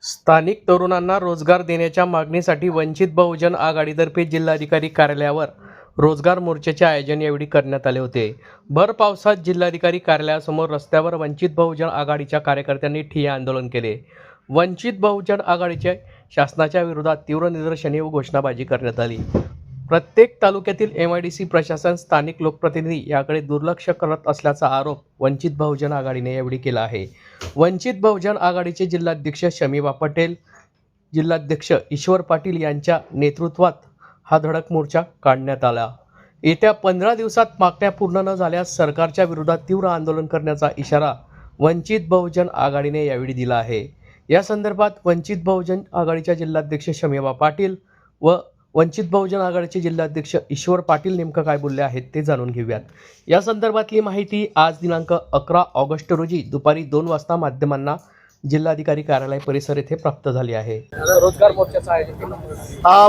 स्थानिक तरुणांना रोजगार देण्याच्या मागणीसाठी वंचित बहुजन आघाडीतर्फे जिल्हाधिकारी कार्यालयावर रोजगार मोर्चाचे आयोजन यावेळी करण्यात आले होते। भर पावसात जिल्हाधिकारी कार्यालयासमोर रस्त्यावर वंचित बहुजन आघाडीच्या कार्यकर्त्यांनी ठिय्या आंदोलन केले। वंचित बहुजन आघाडीच्या शासनाच्या विरोधात तीव्र निदर्शने व घोषणाबाजी करण्यात आली। प्रत्येक तालुक्यातील MIDC प्रशासन स्थानिक लोकप्रतिनिधी याकडे दुर्लक्ष करत असल्याचा आरोप वंचित बहुजन आघाडीने यावेळी केला आहे। वंचित बहुजन आघाडीचे जिल्हाध्यक्ष शमीबा पटेल, जिल्हाध्यक्ष ईश्वर पाटील यांच्या नेतृत्वात हा धडक मोर्चा काढण्यात आला। येत्या 15 दिवसात मागण्या पूर्ण न झाल्यास सरकारच्या विरोधात तीव्र आंदोलन करण्याचा इशारा वंचित बहुजन आघाडीने यावेळी दिला आहे। या संदर्भात वंचित बहुजन आघाडीच्या जिल्हाध्यक्ष शमीबा पाटील व वंचित बहुजन आघाडीचे जिल्हाध्यक्ष ईश्वर पाटील नेमकं काय बोलले आहेत ते जाणून घेऊयात। या संदर्भातली माहिती आज दिनांक 11 ऑगस्ट रोजी दुपारी 2 वाजता माध्यमांना जिल्हाधिकारी कार्यालय परिसर येथे प्राप्त झाली आहे। रोजगार मोर्चाचा आयोजन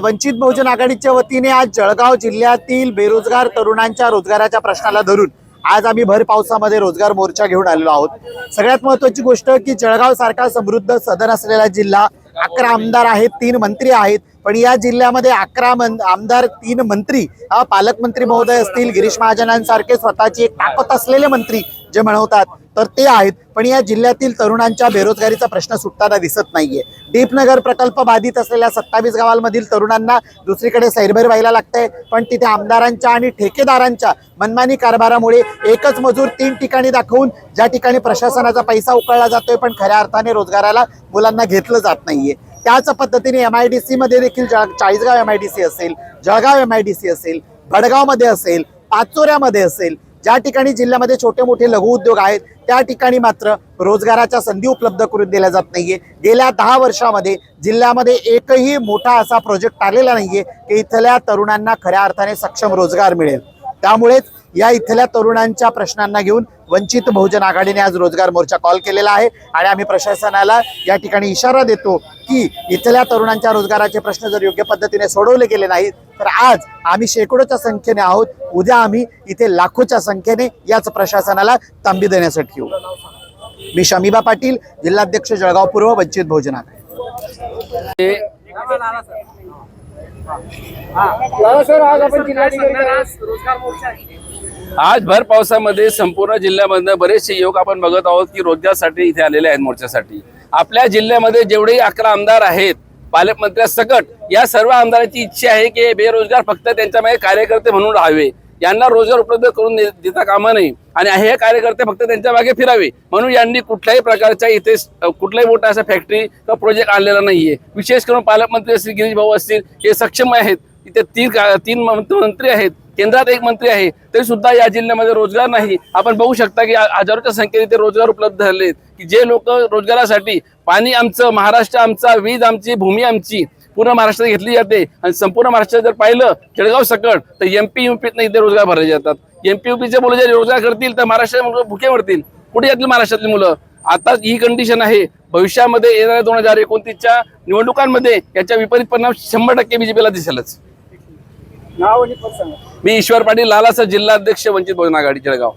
वंचित बहुजन आघाडीच्या वतीने आज जळगाव जिल्ह्यातील बेरोजगार तरुणांच्या रोजगाराच्या प्रश्नाला धरून आज आम्ही भर पावसामध्ये रोजगार मोर्चा घेऊन आलेलो आहोत। सगळ्यात महत्त्वाची गोष्ट की जळगाव सारखा समृद्ध सदन असलेला जिल्हा, 11 आमदार आहेत, 3 मंत्री आहेत, पण या जिल्ह्यामध्ये 11 आमदार, 3 मंत्री, पालकमंत्री महोदय असतील, गिरीश महाजनांसारखे स्वतःची एक ताकद असलेले मंत्री जे म्हणवतात तर ते आहेत, पण या जिल्ह्यातील तरुणांच्या बेरोजगारीचा प्रश्न सुटताना दिसत नाहीये। दीपनगर प्रकल्प बाधित असलेल्या 27 गावांमधील तरुणांना दुसरीकडे सैरभैर व्हायला लागतंय, पण तिथे आमदारांच्या आणि ठेकेदारांच्या मनमानी कारभारामुळे एकच मजूर 3 ठिकाणी दाखवून ज्या ठिकाणी प्रशासनाचा पैसा उकळला जातोय पण खऱ्या अर्थाने रोजगाराला मुलांना घेतलं जात नाहीये। त्याच पद्धतीने MIDC मध्ये देखील 40गाव MIDC असेल, जळगाव MIDC असेल, भडगाव मध्ये असेल, पाचोऱ्यामध्ये असेल, ज्या ठिकाणी जिल्ह्यामध्ये छोटे मोठे लघु उद्योग आहेत त्या ठिकाणी मात्र रोजगाराच्या संधी उपलब्ध करून दिल्या जात नाहीये। गेल्या 10 वर्षामध्ये जिल्ह्यामध्ये एकही मोठा असा प्रोजेक्ट आलेला नाहीये की इथल्या तरुणांना खऱ्या अर्थाने सक्षम रोजगार मिळेल। त्यामुळेच या इथल्या तरुणांच्या प्रश्नांना घेऊन वंचित बहुजन आघाडीने आज रोजगार मोर्चा कॉल केलेला आहे आणि आम्ही प्रशासनाला या ठिकाणी इशारा देतो की इथल्या तरुणांच्या रोजगाराचे प्रश्न जर योग्य पद्धतीने सोडवले गेले नाहीत तर आज आम्ही शेकडोच्या संख्येने आहोत, उद्या आम्ही इथे लाखोच्या संख्येने याच प्रशासनाला तांबी देण्यासाठी येऊ। मी शमीबा पाटील, जिल्हाध्यक्ष जळगाव पूर्व, वंचित बहुजन आघाडी। आज भर पावसामध्ये संपूर्ण जिल्ह्यामधून बरेचसे युवक आपण बघत आहोत की रोजगारासाठी इथे आलेले आहेत मोर्चासाठी। आपल्या जिल्ह्यामध्ये जेवढेही 11 आमदार आहेत पालकमंत्र्यासकट, या सर्व आमदारांची इच्छा आहे की बेरोजगार फक्त त्यांच्या मागे कार्यकर्ते म्हणून राहावे, यांना रोजगार उपलब्ध करून देता कामा नये आणि हे कार्यकर्ते फक्त त्यांच्या मागे फिरावे, म्हणून यांनी कुठल्याही प्रकारच्या इथे कुठलाही मोठा असा फॅक्टरी किंवा प्रोजेक्ट आणलेला नाहीये। विशेष करून पालकमंत्री असतील, गिरीश भाऊ असतील, हे सक्षम आहेत। इथे 3 मंत्री आहेत, केंद्रात 1 मंत्री आहे, तरी सुद्धा या जिल्ह्यामध्ये रोजगार नाही। आपण बघू शकता की हजारोच्या संख्येने इथे रोजगार उपलब्ध झाले की जे लोक रोजगारासाठी, पाणी आमचं, महाराष्ट्र आमचा, वीज आमची, भूमी आमची पूर्ण महाराष्ट्रात घेतली जाते आणि संपूर्ण महाराष्ट्रात जर पाहिलं जळगाव सकट तर MP UPत इथे रोजगार भरले जातात। MP UPचे मुलं जर रोजगार करतील तर महाराष्ट्रात भुके मरतील। कुठे यातली महाराष्ट्रातली मुलं? आता ही कंडिशन आहे। भविष्यामध्ये येणाऱ्या 2029च्या निवडणुकांमध्ये याचा विपरीत परिणाम 100% BJPला दिसेलच। मी ईश्वर पाटील, लालासा, जिल्हाध्यक्ष, वंचित बहुजन आघाडी, जळगाव।